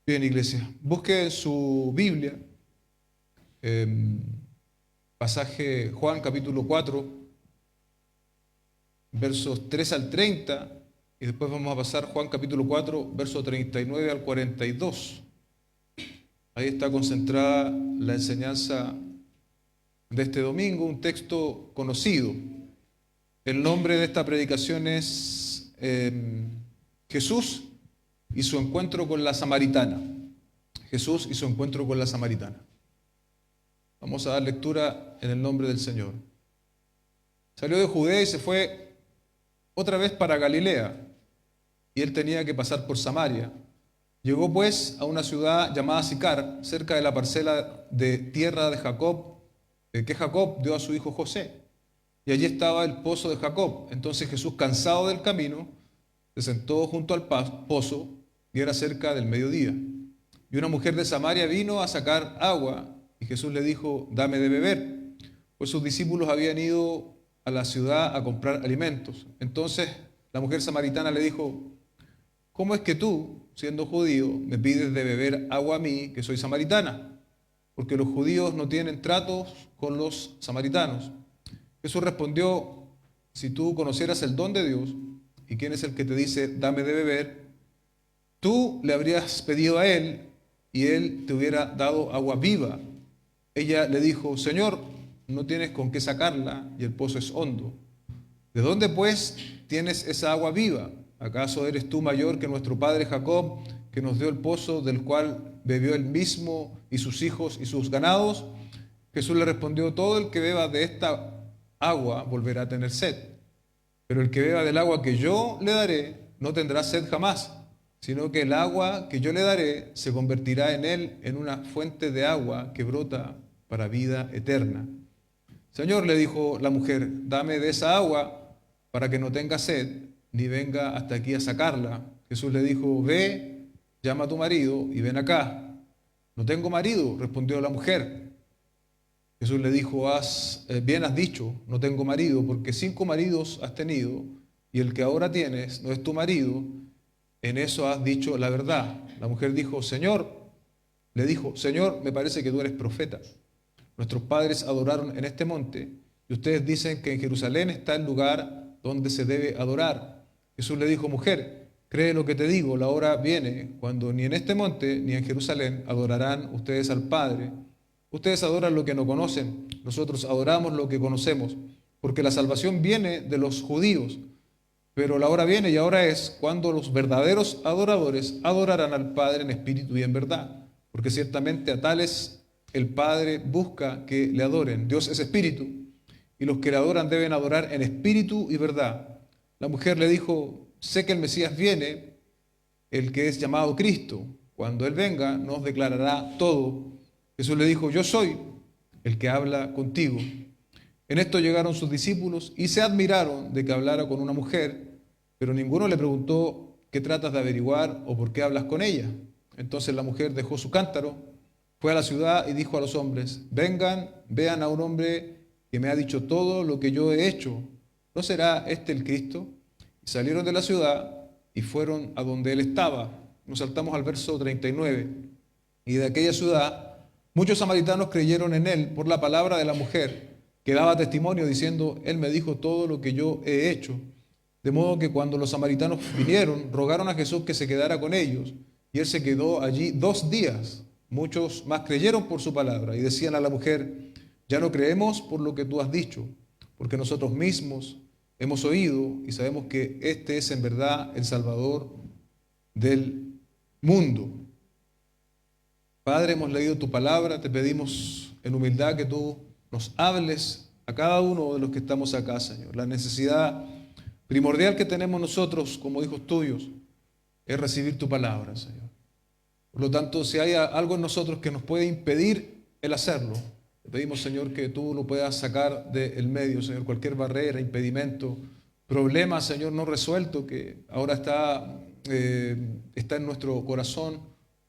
Bien, iglesia, busque en su Biblia pasaje Juan capítulo 4, versos 3 al 30, y después vamos a pasar Juan capítulo 4, versos 39 al 42. Ahí está concentrada la enseñanza de este domingo, un texto conocido. El nombre de esta predicación es Jesús y su encuentro con la samaritana. Jesús y su encuentro con la samaritana. Vamos a dar lectura en el nombre del Señor. Salió de Judea y se fue otra vez para Galilea, y él tenía que pasar por Samaria. Llegó pues a una ciudad llamada Sicar, cerca de la parcela de tierra de Jacob, que Jacob dio a su hijo José. Y allí estaba el pozo de Jacob. Entonces Jesús, cansado del camino, se sentó junto al pozo, y era cerca del mediodía. Y una mujer de Samaria vino a sacar agua, y Jesús le dijo: dame de beber, pues sus discípulos habían ido a la ciudad a comprar alimentos. Entonces la mujer samaritana le dijo: ¿cómo es que tú, siendo judío, me pides de beber agua a mí, que soy samaritana? Porque los judíos no tienen tratos con los samaritanos. Jesús respondió: si tú conocieras el don de Dios y quién es el que te dice dame de beber, tú le habrías pedido a él y él te hubiera dado agua viva. Ella le dijo: Señor, no tienes con qué sacarla y el pozo es hondo. ¿De dónde pues tienes esa agua viva? ¿Acaso eres tú mayor que nuestro padre Jacob, que nos dio el pozo del cual bebió él mismo y sus hijos y sus ganados? Jesús le respondió: todo el que beba de esta agua volverá a tener sed, pero el que beba del agua que yo le daré no tendrá sed jamás, sino que el agua que yo le daré se convertirá en él en una fuente de agua que brota para vida eterna. Señor, le dijo la mujer, dame de esa agua para que no tenga sed, ni venga hasta aquí a sacarla. Jesús le dijo: ve, llama a tu marido y ven acá. No tengo marido, respondió la mujer. Jesús le dijo: bien has dicho, no tengo marido, porque 5 maridos has tenido, y el que ahora tienes no es tu marido. En eso has dicho la verdad. La mujer le dijo: Señor, me parece que tú eres profeta. Nuestros padres adoraron en este monte, y ustedes dicen que en Jerusalén está el lugar donde se debe adorar. Jesús le dijo: mujer, cree lo que te digo, la hora viene cuando ni en este monte ni en Jerusalén adorarán ustedes al Padre. Ustedes adoran lo que no conocen, nosotros adoramos lo que conocemos, porque la salvación viene de los judíos. Pero la hora viene y ahora es cuando los verdaderos adoradores adorarán al Padre en espíritu y en verdad, porque ciertamente a tales el Padre busca que le adoren. Dios es espíritu, y los que le adoran deben adorar en espíritu y verdad. La mujer le dijo: sé que el Mesías viene, el que es llamado Cristo. Cuando Él venga, nos declarará todo. Jesús le dijo: yo soy el que habla contigo. En esto llegaron sus discípulos y se admiraron de que hablara con una mujer, pero ninguno le preguntó: ¿qué tratas de averiguar o por qué hablas con ella? Entonces la mujer dejó su cántaro, fue a la ciudad y dijo a los hombres: vengan, vean a un hombre que me ha dicho todo lo que yo he hecho. ¿No será este el Cristo? Y salieron de la ciudad y fueron a donde él estaba. Nos saltamos al verso 39. Y de aquella ciudad muchos samaritanos creyeron en él por la palabra de la mujer, que daba testimonio diciendo: él me dijo todo lo que yo he hecho. De modo que cuando los samaritanos vinieron, rogaron a Jesús que se quedara con ellos, y él se quedó allí 2 días. Muchos más creyeron por su palabra y decían a la mujer: ya no creemos por lo que tú has dicho, porque nosotros mismos hemos oído y sabemos que este es en verdad el Salvador del mundo. Padre, hemos leído tu palabra, te pedimos en humildad que tú nos hables a cada uno de los que estamos acá, Señor. La necesidad primordial que tenemos nosotros como hijos tuyos es recibir tu palabra, Señor. Por lo tanto, si hay algo en nosotros que nos puede impedir el hacerlo, te pedimos, Señor, que tú lo puedas sacar del medio, Señor, cualquier barrera, impedimento, problema, Señor, no resuelto que ahora está en nuestro corazón.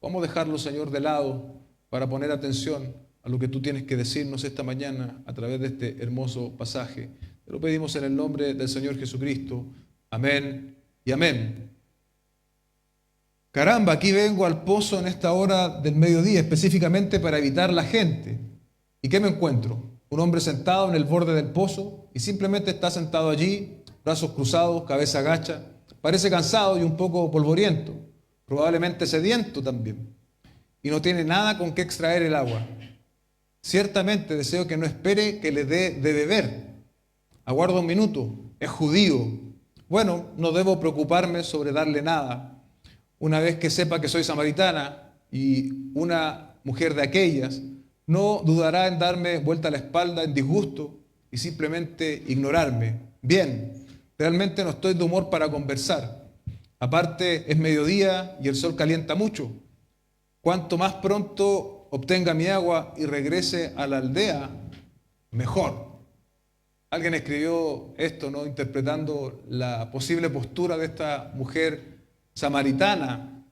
Vamos a dejarlo, Señor, de lado para poner atención a lo que tú tienes que decirnos esta mañana a través de este hermoso pasaje. Te lo pedimos en el nombre del Señor Jesucristo. Amén y amén. caramba, aquí vengo al pozo en esta hora del mediodía, específicamente para evitar la gente. ¿Y qué me encuentro? Un hombre sentado en el borde del pozo y simplemente está sentado allí, brazos cruzados, cabeza agacha, parece cansado y un poco polvoriento, probablemente sediento también, y no tiene nada con qué extraer el agua. Ciertamente deseo que no espere que le dé de beber. Aguarda un minuto, es judío. Bueno, no debo preocuparme sobre darle nada. Una vez que sepa que soy samaritana y una mujer de aquellas, no dudará en darme vuelta a la espalda en disgusto y simplemente ignorarme. Bien, realmente no estoy de humor para conversar. Aparte, es mediodía y el sol calienta mucho. Cuanto más pronto obtenga mi agua y regrese a la aldea, mejor. Alguien escribió esto, ¿no? Interpretando la posible postura de esta mujer samaritana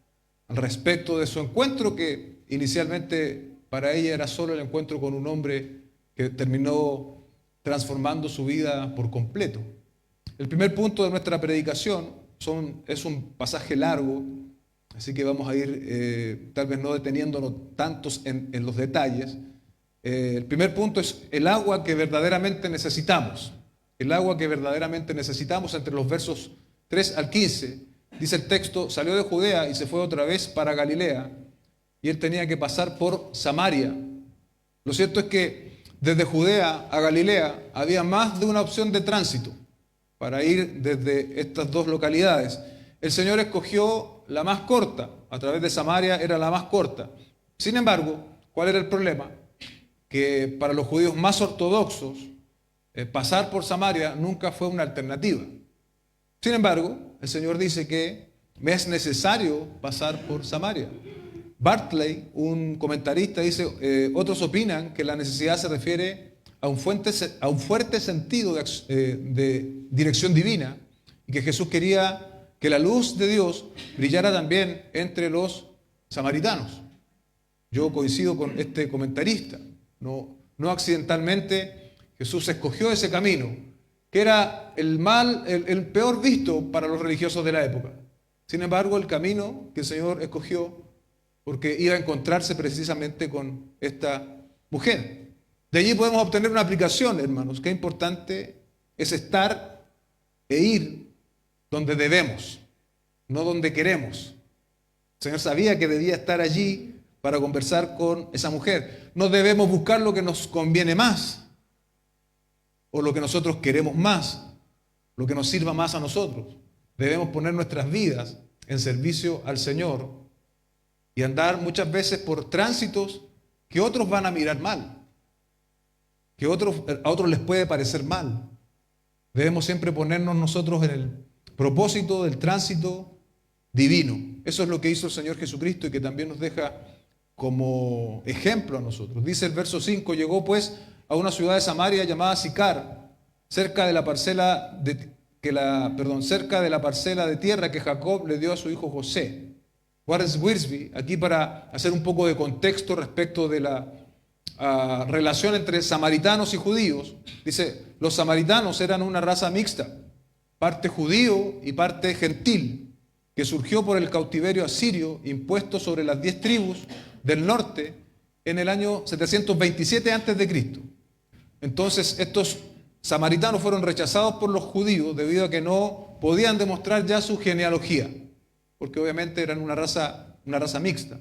al respecto de su encuentro, que inicialmente para ella era solo el encuentro con un hombre que terminó transformando su vida por completo. El primer punto de nuestra predicación es un pasaje largo, así que vamos a ir tal vez no deteniéndonos tantos en los detalles. El primer punto es el agua que verdaderamente necesitamos. El agua que verdaderamente necesitamos. Entre los versos 3 al 15, dice el texto: salió de Judea y se fue otra vez para Galilea, y él tenía que pasar por Samaria. Lo cierto es que desde Judea a Galilea había más de una opción de tránsito para ir desde estas dos localidades. El Señor escogió la más corta, a través de Samaria era la más corta. Sin embargo, ¿cuál era el problema? Que para los judíos más ortodoxos, pasar por Samaria nunca fue una alternativa. Sin embargo, el Señor dice que me es necesario pasar por Samaria. Barclay, un comentarista, dice, otros opinan que la necesidad se refiere a un fuerte sentido de dirección divina y que Jesús quería que la luz de Dios brillara también entre los samaritanos. Yo coincido con este comentarista. No accidentalmente Jesús escogió ese camino, que era el peor visto para los religiosos de la época. Sin embargo, el camino que el Señor escogió, porque iba a encontrarse precisamente con esta mujer. De allí podemos obtener una aplicación, hermanos. Qué importante es estar e ir donde debemos, no donde queremos. El Señor sabía que debía estar allí para conversar con esa mujer. No debemos buscar lo que nos conviene más, o lo que nosotros queremos más, lo que nos sirva más a nosotros. Debemos poner nuestras vidas en servicio al Señor y andar muchas veces por tránsitos que otros van a mirar mal, que a otros les puede parecer mal. Debemos siempre ponernos nosotros en el propósito del tránsito divino. Eso es lo que hizo el Señor Jesucristo y que también nos deja como ejemplo a nosotros. Dice el verso 5, llegó pues a una ciudad de Samaria llamada Sicar, cerca de la parcela de tierra que Jacob le dio a su hijo José. Wallace Wiersbe, aquí para hacer un poco de contexto respecto de la relación entre samaritanos y judíos, dice, los samaritanos eran una raza mixta, parte judío y parte gentil, que surgió por el cautiverio asirio impuesto sobre las 10 tribus del norte en el año 727 a.C. Entonces estos samaritanos fueron rechazados por los judíos debido a que no podían demostrar ya su genealogía, porque obviamente eran una raza mixta.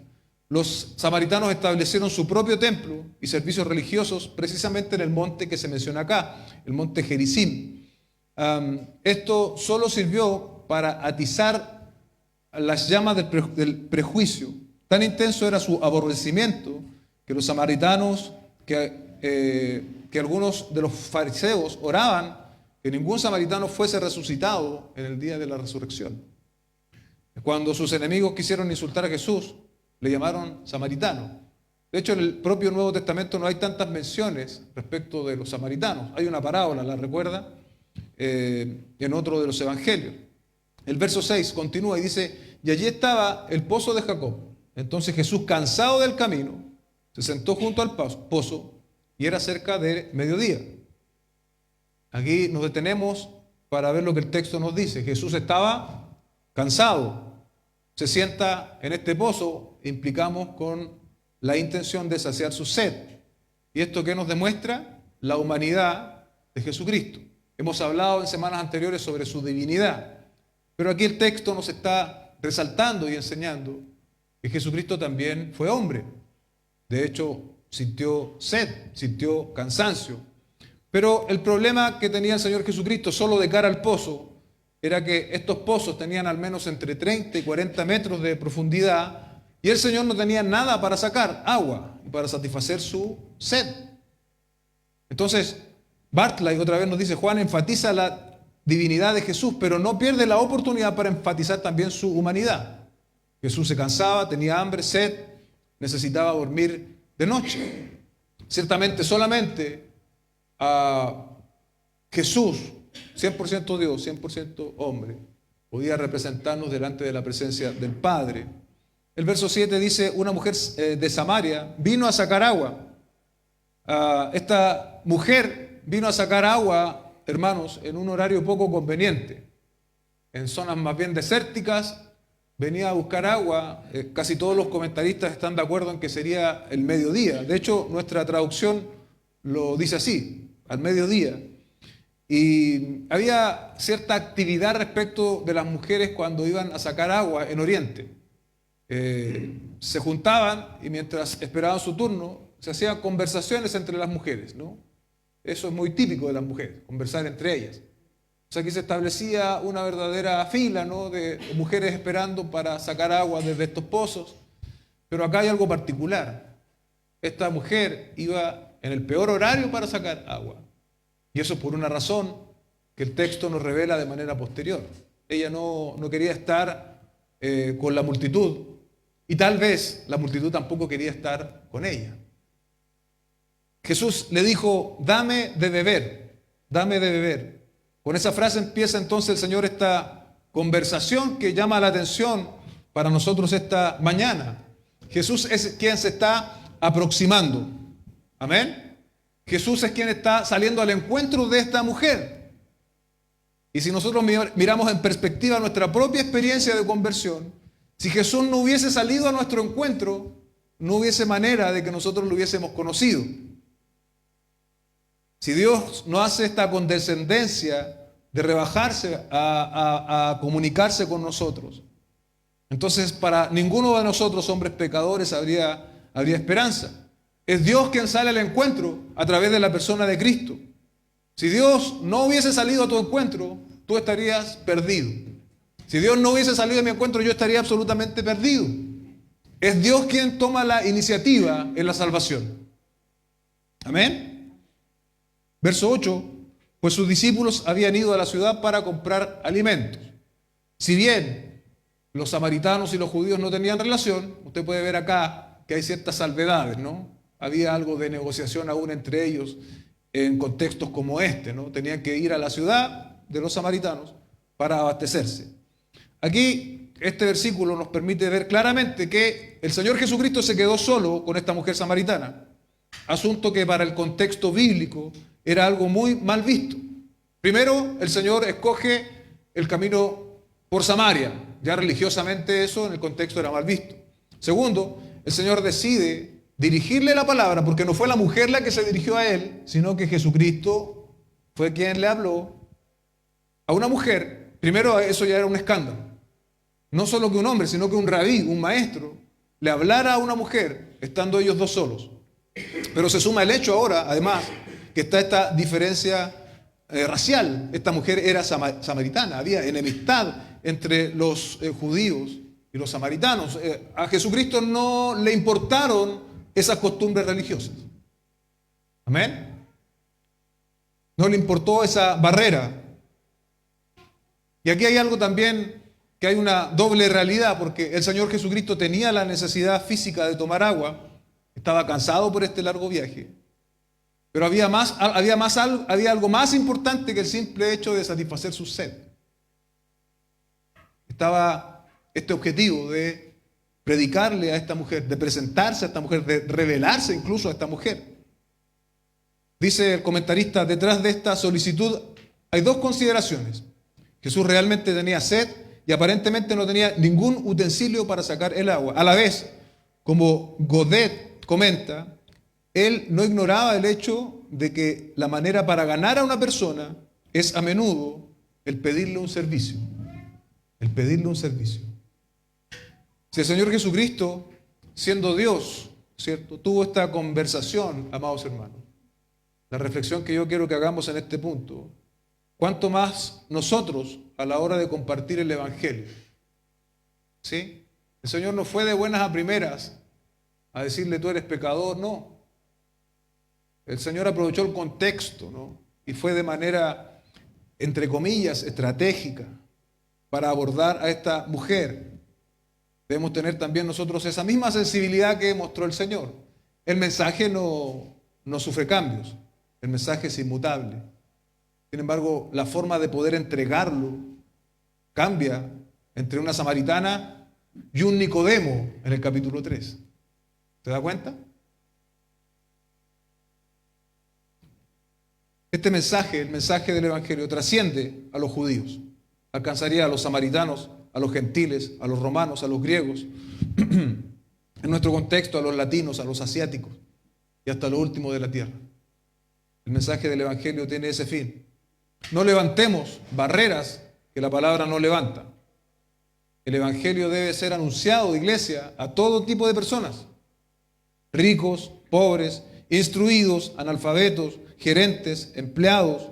Los samaritanos establecieron su propio templo y servicios religiosos precisamente en el monte que se menciona acá, el monte Gerizim. Esto solo sirvió para atizar las llamas del prejuicio. Tan intenso era su aborrecimiento que los samaritanos, que algunos de los fariseos oraban que ningún samaritano fuese resucitado en el día de la resurrección. Cuando sus enemigos quisieron insultar a Jesús, le llamaron samaritano. De hecho, en el propio Nuevo Testamento no hay tantas menciones respecto de los samaritanos. Hay una parábola, ¿la recuerda? En otro de los evangelios. El verso 6 continúa y dice, y allí estaba el pozo de Jacob. Entonces Jesús, cansado del camino, se sentó junto al pozo y era cerca de mediodía. Aquí nos detenemos para ver lo que el texto nos dice. Jesús estaba cansado. se sienta en este pozo, implicamos con la intención de saciar su sed. ¿Y esto qué nos demuestra? La humanidad de Jesucristo. Hemos hablado en semanas anteriores sobre su divinidad, pero aquí el texto nos está resaltando y enseñando que Jesucristo también fue hombre. De hecho, sintió sed, sintió cansancio. Pero el problema que tenía el Señor Jesucristo solo de cara al pozo era que estos pozos tenían al menos entre 30 y 40 metros de profundidad y el Señor no tenía nada para sacar agua y para satisfacer su sed. Entonces, Barclay otra vez nos dice, Juan enfatiza la divinidad de Jesús, pero no pierde la oportunidad para enfatizar también su humanidad. Jesús se cansaba, tenía hambre, sed, necesitaba dormir de noche. Ciertamente solamente a Jesús, 100% Dios, 100% hombre, podía representarnos delante de la presencia del Padre. El verso 7 dice, una mujer de Samaria vino a sacar agua. Esta mujer vino a sacar agua, hermanos, en un horario poco conveniente. En zonas más bien desérticas, venía a buscar agua. Casi todos los comentaristas están de acuerdo en que sería el mediodía. De hecho, nuestra traducción lo dice así, al mediodía. Y había cierta actividad respecto de las mujeres cuando iban a sacar agua en Oriente. Se juntaban y mientras esperaban su turno, se hacían conversaciones entre las mujeres, ¿no? Eso es muy típico de las mujeres, conversar entre ellas. O sea, aquí se establecía una verdadera fila, ¿no?, de mujeres esperando para sacar agua desde estos pozos. Pero acá hay algo particular. Esta mujer iba en el peor horario para sacar agua. Y eso por una razón que el texto nos revela de manera posterior. Ella no quería estar con la multitud y tal vez la multitud tampoco quería estar con ella. Jesús le dijo, dame de beber, dame de beber. Con esa frase empieza entonces el Señor esta conversación que llama la atención para nosotros esta mañana. Jesús es quien se está aproximando. Amén. Jesús es quien está saliendo al encuentro de esta mujer. Y si nosotros miramos en perspectiva nuestra propia experiencia de conversión, si Jesús no hubiese salido a nuestro encuentro, no hubiese manera de que nosotros lo hubiésemos conocido. Si Dios no hace esta condescendencia de rebajarse a comunicarse con nosotros, entonces para ninguno de nosotros, hombres pecadores, habría esperanza. Es Dios quien sale al encuentro a través de la persona de Cristo. Si Dios no hubiese salido a tu encuentro, tú estarías perdido. Si Dios no hubiese salido a mi encuentro, yo estaría absolutamente perdido. Es Dios quien toma la iniciativa en la salvación. Amén. Verso 8, pues sus discípulos habían ido a la ciudad para comprar alimentos. Si bien los samaritanos y los judíos no tenían relación, usted puede ver acá que hay ciertas salvedades, ¿no? Había algo de negociación aún entre ellos en contextos como este, ¿no? Tenían que ir a la ciudad de los samaritanos para abastecerse. Aquí este versículo nos permite ver claramente que el Señor Jesucristo se quedó solo con esta mujer samaritana, asunto que para el contexto bíblico era algo muy mal visto. Primero, el Señor escoge el camino por Samaria. Ya religiosamente eso en el contexto era mal visto. Segundo, el Señor decide dirigirle la palabra, porque no fue la mujer la que se dirigió a él, sino que Jesucristo fue quien le habló a una mujer. Primero, eso ya era un escándalo. No solo que un hombre, sino que un rabí, un maestro, le hablara a una mujer, estando ellos dos solos. Pero se suma el hecho ahora, además, que está esta diferencia racial. Esta mujer era samaritana, había enemistad entre los judíos y los samaritanos. A Jesucristo no le importaron esas costumbres religiosas. Amén. No le importó esa barrera. Y aquí hay algo también, que hay una doble realidad, porque el Señor Jesucristo tenía la necesidad física de tomar agua, estaba cansado por este largo viaje, pero había algo más importante que el simple hecho de satisfacer su sed. Estaba este objetivo de predicarle a esta mujer, de presentarse a esta mujer, de revelarse incluso a esta mujer. Dice el comentarista, detrás de esta solicitud hay dos consideraciones. Jesús realmente tenía sed y aparentemente no tenía ningún utensilio para sacar el agua. A la vez, como Godet comenta, él no ignoraba el hecho de que la manera para ganar a una persona es a menudo el pedirle un servicio. El pedirle un servicio. Si el Señor Jesucristo, siendo Dios, ¿cierto?, tuvo esta conversación, amados hermanos, la reflexión que yo quiero que hagamos en este punto, ¿cuánto más nosotros a la hora de compartir el Evangelio? ¿Sí? El Señor no fue de buenas a primeras a decirle tú eres pecador, no. El Señor aprovechó el contexto, ¿no? Y fue de manera, entre comillas, estratégica para abordar a esta mujer. Debemos tener también nosotros esa misma sensibilidad que mostró el Señor. El mensaje no sufre cambios, el mensaje es inmutable. Sin embargo, la forma de poder entregarlo cambia entre una samaritana y un Nicodemo en el capítulo 3. ¿Se da cuenta? Este mensaje, el mensaje del Evangelio, trasciende a los judíos. Alcanzaría a los samaritanos, a los gentiles, a los romanos, a los griegos, en nuestro contexto a los latinos, a los asiáticos y hasta lo último de la tierra. El mensaje del Evangelio tiene ese fin. No levantemos barreras que la palabra no levanta. El Evangelio debe ser anunciado, iglesia, a todo tipo de personas. Ricos, pobres, instruidos, analfabetos, gerentes, empleados.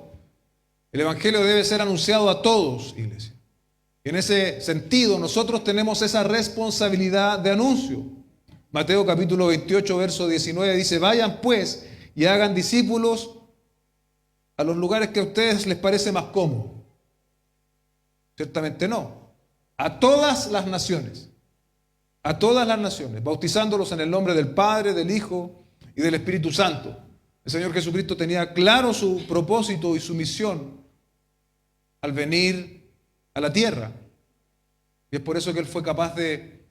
El Evangelio debe ser anunciado a todos, iglesia. Y en ese sentido, nosotros tenemos esa responsabilidad de anuncio. Mateo capítulo 28, verso 19 dice, vayan pues y hagan discípulos a los lugares que a ustedes les parece más cómodo. Ciertamente no. A todas las naciones, bautizándolos en el nombre del Padre, del Hijo y del Espíritu Santo. El Señor Jesucristo tenía claro su propósito y su misión al venir a la tierra. Y es por eso que Él fue capaz de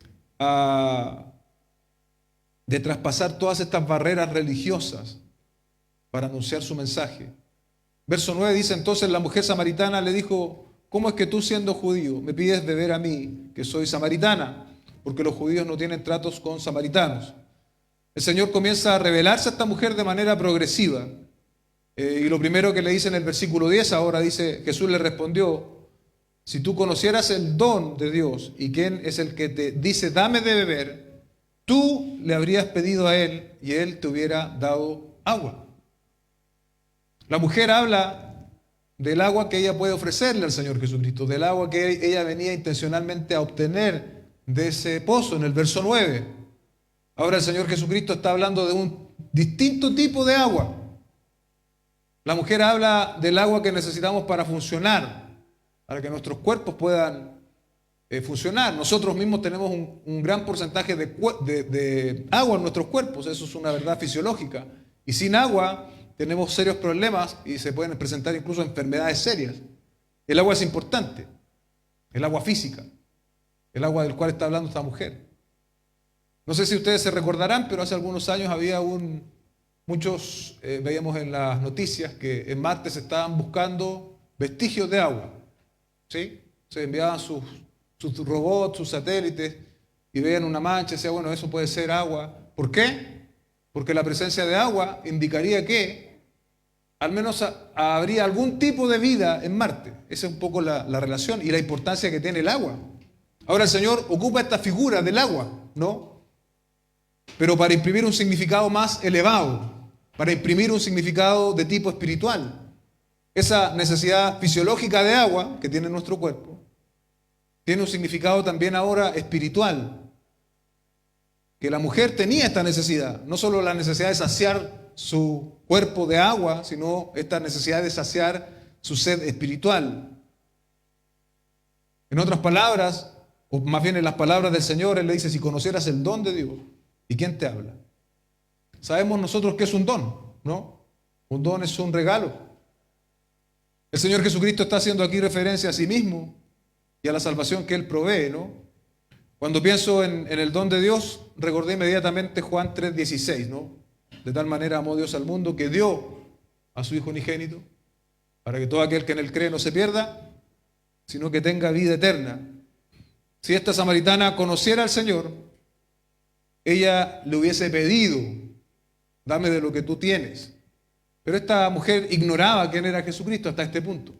traspasar todas estas barreras religiosas para anunciar su mensaje. Verso 9 dice, entonces la mujer samaritana le dijo, ¿cómo es que tú siendo judío me pides beber a mí, que soy samaritana? Porque los judíos no tienen tratos con samaritanos. El Señor comienza a revelarse a esta mujer de manera progresiva. Y lo primero que le dice en el versículo 10 ahora dice, Jesús le respondió, si tú conocieras el don de Dios y quién es el que te dice, dame de beber, tú le habrías pedido a Él y Él te hubiera dado agua. La mujer habla del agua que ella puede ofrecerle al Señor Jesucristo, del agua que ella venía intencionalmente a obtener de ese pozo en el verso 9. Ahora el Señor Jesucristo está hablando de un distinto tipo de agua. La mujer habla del agua que necesitamos para funcionar, para que nuestros cuerpos puedan funcionar. Nosotros mismos tenemos un gran porcentaje de agua en nuestros cuerpos, eso es una verdad fisiológica. Y sin agua tenemos serios problemas y se pueden presentar incluso enfermedades serias. El agua es importante, el agua física, el agua del cual está hablando esta mujer. No sé si ustedes se recordarán, pero hace algunos años había muchos, veíamos en las noticias que en Marte se estaban buscando vestigios de agua. ¿Sí? Se enviaban sus robots, sus satélites y veían una mancha y decían, bueno, eso puede ser agua. ¿Por qué? Porque la presencia de agua indicaría que al menos habría algún tipo de vida en Marte. Esa es un poco la relación y la importancia que tiene el agua. Ahora el Señor ocupa esta figura del agua, ¿no? Pero para imprimir un significado más elevado, para imprimir un significado de tipo espiritual. Esa necesidad fisiológica de agua que tiene nuestro cuerpo tiene un significado también ahora espiritual. Que la mujer tenía esta necesidad, no solo la necesidad de saciar su cuerpo de agua, sino esta necesidad de saciar su sed espiritual. En otras palabras, o más bien en las palabras del Señor, Él le dice, si conocieras el don de Dios, ¿y quién te habla? Sabemos nosotros que es un don, ¿no? Un don es un regalo. El Señor Jesucristo está haciendo aquí referencia a sí mismo y a la salvación que Él provee, ¿no? Cuando pienso en el don de Dios, recordé inmediatamente Juan 3:16, ¿no? De tal manera amó Dios al mundo que dio a su Hijo unigénito, para que todo aquel que en Él cree no se pierda, sino que tenga vida eterna. Si esta samaritana conociera al Señor, ella le hubiese pedido, dame de lo que tú tienes. Pero esta mujer ignoraba quién era Jesucristo hasta este punto.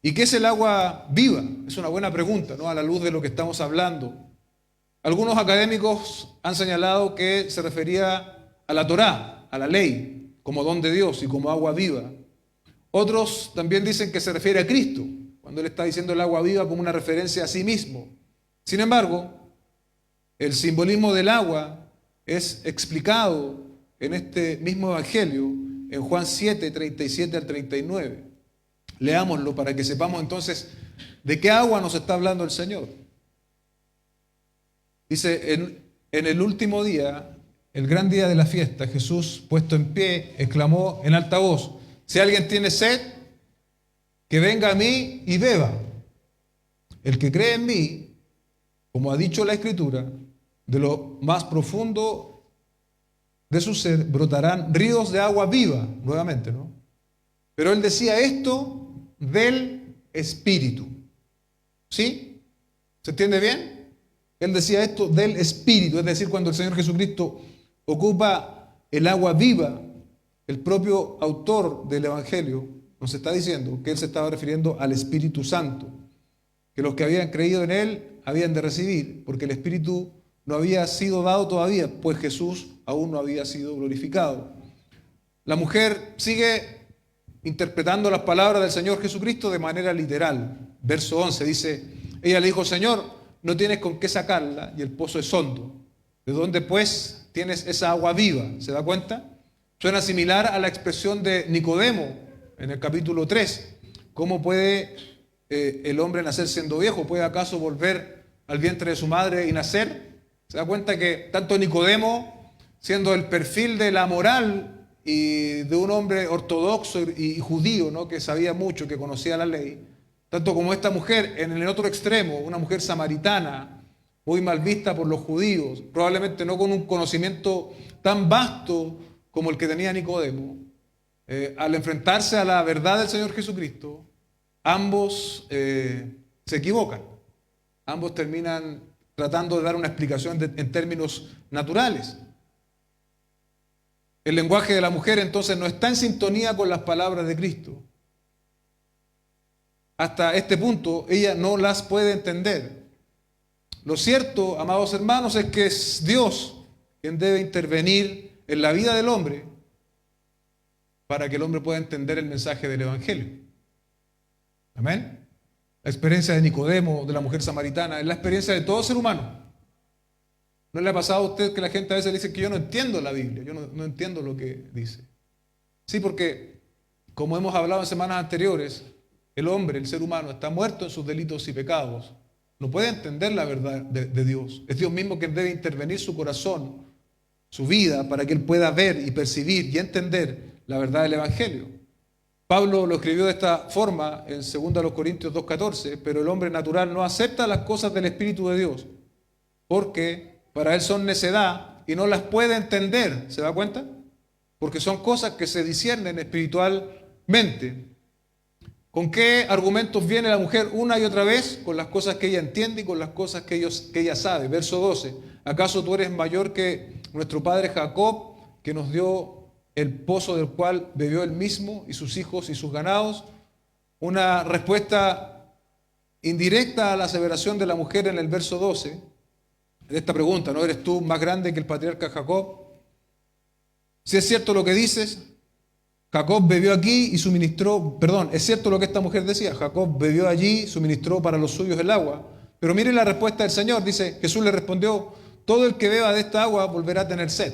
¿Y qué es el agua viva? Es una buena pregunta, ¿no? A la luz de lo que estamos hablando. Algunos académicos han señalado que se refería a la Torá, a la ley, como don de Dios y como agua viva. Otros también dicen que se refiere a Cristo, cuando él está diciendo el agua viva como una referencia a sí mismo. Sin embargo, el simbolismo del agua es explicado en este mismo evangelio, en Juan 7, 37 al 39. Leámoslo para que sepamos entonces de qué agua nos está hablando el Señor. Dice, en el último día, el gran día de la fiesta, Jesús, puesto en pie, exclamó en alta voz, si alguien tiene sed, que venga a mí y beba. El que cree en mí, como ha dicho la Escritura, de lo más profundo de su ser brotarán ríos de agua viva, nuevamente, ¿no? Pero él decía esto del Espíritu. ¿Sí? ¿Se entiende bien? Él decía esto del Espíritu, es decir, cuando el Señor Jesucristo ocupa el agua viva, el propio autor del Evangelio nos está diciendo que él se estaba refiriendo al Espíritu Santo, que los que habían creído en él habían de recibir, porque el Espíritu no había sido dado todavía, pues Jesús aún no había sido glorificado. La mujer sigue interpretando las palabras del Señor Jesucristo de manera literal. Verso 11 dice, ella le dijo, Señor, no tienes con qué sacarla y el pozo es hondo. ¿De dónde pues tienes esa agua viva? ¿Se da cuenta? Suena similar a la expresión de Nicodemo en el capítulo 3. ¿Cómo puede el hombre nacer siendo viejo? ¿Puede acaso volver al vientre de su madre y nacer? ¿Se da cuenta que tanto Nicodemo, siendo el perfil de la moral y de un hombre ortodoxo y judío, ¿no? Que sabía mucho, que conocía la ley, tanto como esta mujer en el otro extremo, una mujer samaritana, muy mal vista por los judíos, probablemente no con un conocimiento tan vasto como el que tenía Nicodemo, al enfrentarse a la verdad del Señor Jesucristo, ambos se equivocan, ambos terminan tratando de dar una explicación en términos naturales. El lenguaje de la mujer entonces no está en sintonía con las palabras de Cristo. Hasta este punto ella no las puede entender. Lo cierto, amados hermanos, es que es Dios quien debe intervenir en la vida del hombre para que el hombre pueda entender el mensaje del Evangelio. Amén. La experiencia de Nicodemo, de la mujer samaritana, es la experiencia de todo ser humano. ¿No le ha pasado a usted que la gente a veces le dice que yo no entiendo la Biblia, yo no entiendo lo que dice? Sí, porque como hemos hablado en semanas anteriores, el hombre, el ser humano, está muerto en sus delitos y pecados. No puede entender la verdad de Dios. Es Dios mismo quien debe intervenir su corazón, su vida, para que él pueda ver y percibir y entender la verdad del Evangelio. Pablo lo escribió de esta forma en 2 Corintios 2:14, pero el hombre natural no acepta las cosas del Espíritu de Dios, porque para él son necedad y no las puede entender. ¿Se da cuenta? Porque son cosas que se disciernen espiritualmente. ¿Con qué argumentos viene la mujer una y otra vez? Con las cosas que ella entiende y con las cosas que ella sabe. Verso 12. ¿Acaso tú eres mayor que nuestro padre Jacob, que nos dio el pozo del cual bebió él mismo y sus hijos y sus ganados? Una respuesta indirecta a la aseveración de la mujer en el verso 12. De esta pregunta, ¿no eres tú más grande que el patriarca Jacob? Si es cierto lo que dices, Jacob bebió aquí y suministró, es cierto lo que esta mujer decía, Jacob bebió allí, suministró para los suyos el agua. Pero mire la respuesta del Señor, dice, Jesús le respondió, todo el que beba de esta agua volverá a tener sed.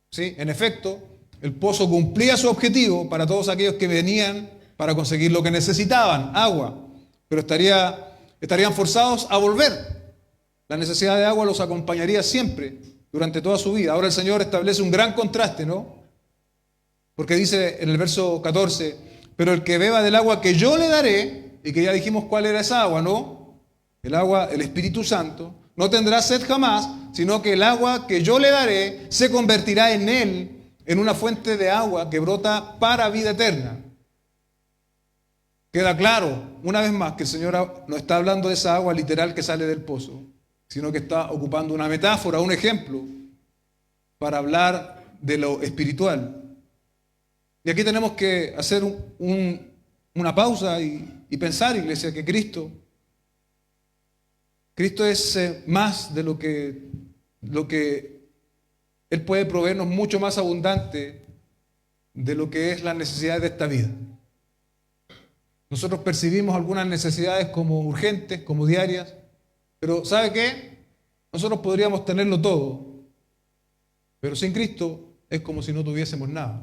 ¿Sí? En efecto, el pozo cumplía su objetivo para todos aquellos que venían para conseguir lo que necesitaban, agua, pero estarían forzados a volver. La necesidad de agua los acompañaría siempre, durante toda su vida. Ahora el Señor establece un gran contraste, ¿no? Porque dice en el verso 14, pero el que beba del agua que yo le daré, y que ya dijimos cuál era esa agua, ¿no? El agua, el Espíritu Santo, no tendrá sed jamás, sino que el agua que yo le daré se convertirá en él en una fuente de agua que brota para vida eterna. Queda claro, una vez más, que el Señor no está hablando de esa agua literal que sale del pozo, sino que está ocupando una metáfora, un ejemplo, para hablar de lo espiritual. Y aquí tenemos que hacer una pausa y pensar, iglesia, que Cristo es más de lo que Él puede proveernos, mucho más abundante de lo que es las necesidades de esta vida. Nosotros percibimos algunas necesidades como urgentes, como diarias, pero ¿sabe qué? Nosotros podríamos tenerlo todo, pero sin Cristo es como si no tuviésemos nada.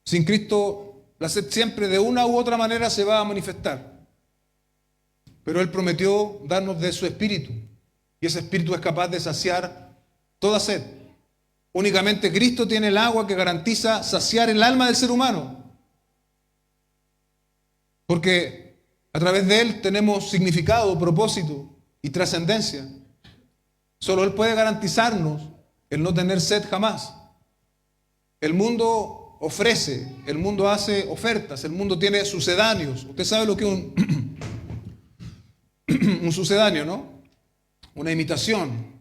Sin Cristo, la sed siempre de una u otra manera se va a manifestar. Pero Él prometió darnos de su Espíritu, y ese Espíritu es capaz de saciar toda sed. Únicamente Cristo tiene el agua que garantiza saciar el alma del ser humano. Porque a través de Él tenemos significado, propósito y trascendencia. Solo Él puede garantizarnos el no tener sed jamás. El mundo ofrece, el mundo hace ofertas, el mundo tiene sucedáneos. Usted sabe lo que es un sucedáneo, ¿no? Una imitación.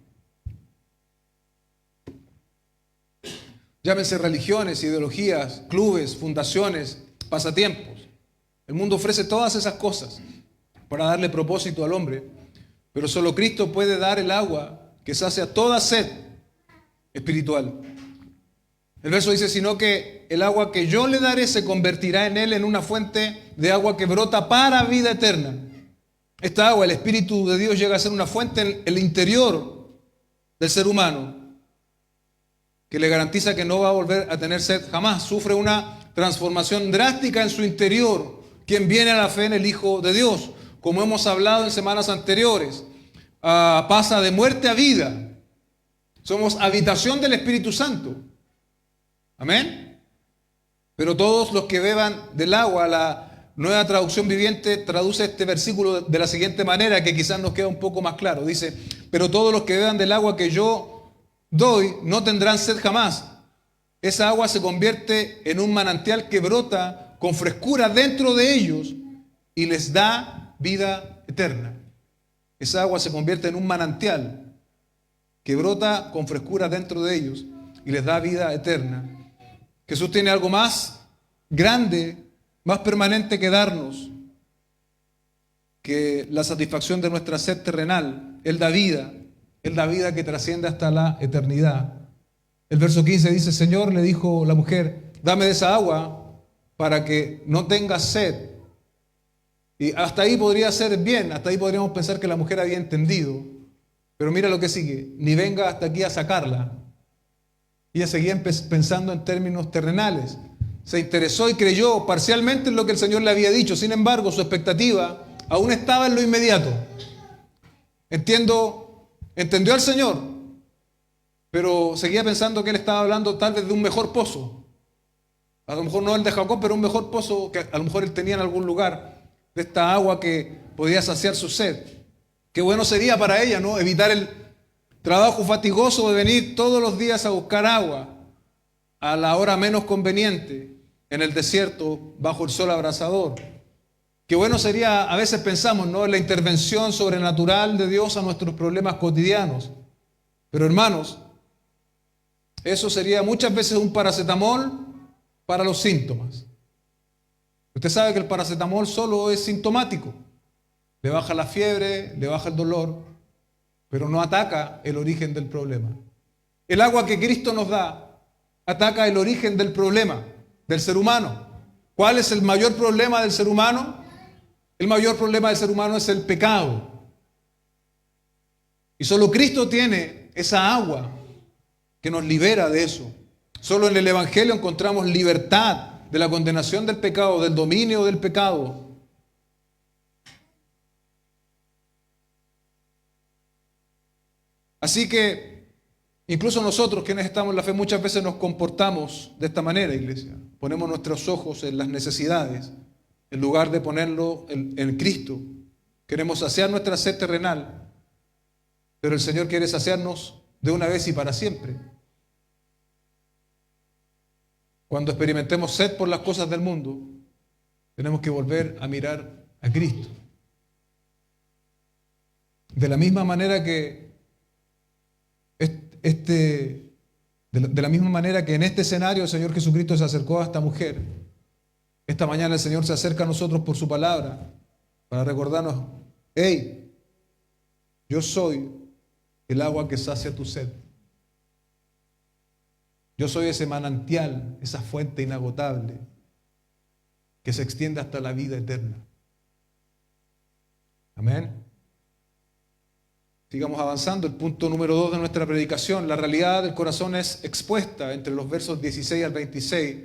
Llámense religiones, ideologías, clubes, fundaciones, pasatiempos. El mundo ofrece todas esas cosas para darle propósito al hombre, pero solo Cristo puede dar el agua que sacia toda sed espiritual. El verso dice, sino que el agua que yo le daré se convertirá en él en una fuente de agua que brota para vida eterna. Esta agua, el Espíritu de Dios, llega a ser una fuente en el interior del ser humano que le garantiza que no va a volver a tener sed jamás. Sufre una transformación drástica en su interior quien viene a la fe en el Hijo de Dios. Como hemos hablado en semanas anteriores, pasa de muerte a vida. Somos habitación del Espíritu Santo. Amén. Pero todos los que beban del agua, la Nueva Traducción Viviente traduce este versículo de la siguiente manera, que quizás nos queda un poco más claro. Dice, pero todos los que beban del agua que yo doy no tendrán sed jamás. Esa agua se convierte en un manantial que brota con frescura dentro de ellos y les da vida eterna. Esa agua se convierte en un manantial que brota con frescura dentro de ellos y les da vida eterna. Jesús tiene algo más grande, más permanente que darnos que la satisfacción de nuestra sed terrenal. Él da vida que trasciende hasta la eternidad. El verso 15 dice, Señor, le dijo la mujer, dame de esa agua para que no tengas sed. Y hasta ahí podría ser bien, hasta ahí podríamos pensar que la mujer había entendido. Pero mira lo que sigue, ni venga hasta aquí a sacarla. Ella seguía pensando en términos terrenales. Se interesó y creyó parcialmente en lo que el Señor le había dicho. Sin embargo, su expectativa aún estaba en lo inmediato. Entendió al Señor, pero seguía pensando que Él estaba hablando tal vez de un mejor pozo. A lo mejor no el de Jacob, pero un mejor pozo que a lo mejor Él tenía en algún lugar, de esta agua que podía saciar su sed. Qué bueno sería para ella, ¿no? Evitar el trabajo fatigoso de venir todos los días a buscar agua a la hora menos conveniente en el desierto bajo el sol abrasador. Qué bueno sería, a veces pensamos, ¿no?, en la intervención sobrenatural de Dios a nuestros problemas cotidianos. Pero hermanos, eso sería muchas veces un paracetamol para los síntomas. Usted sabe que el paracetamol solo es sintomático. Le baja la fiebre, le baja el dolor, pero no ataca el origen del problema. El agua que Cristo nos da ataca el origen del problema del ser humano. ¿Cuál es el mayor problema del ser humano? El mayor problema del ser humano es el pecado. Y solo Cristo tiene esa agua que nos libera de eso. Solo en el Evangelio encontramos libertad de la condenación del pecado, del dominio del pecado. Así que incluso nosotros quienes estamos en la fe muchas veces nos comportamos de esta manera, iglesia. Ponemos nuestros ojos en las necesidades en lugar de ponerlo en Cristo. Queremos saciar nuestra sed terrenal, pero el Señor quiere saciarnos de una vez y para siempre. Cuando experimentemos sed por las cosas del mundo, Tenemos que volver a mirar a Cristo. De la misma manera que de la misma manera que en este escenario el Señor Jesucristo se acercó a esta mujer, esta mañana el Señor se acerca a nosotros por su palabra para recordarnos: hey, yo soy el agua que sacia tu sed. Yo soy ese manantial, esa fuente inagotable que se extiende hasta la vida eterna. Amén. Sigamos avanzando. El punto número 2 de nuestra predicación: la realidad del corazón es expuesta entre los versos 16 al 26.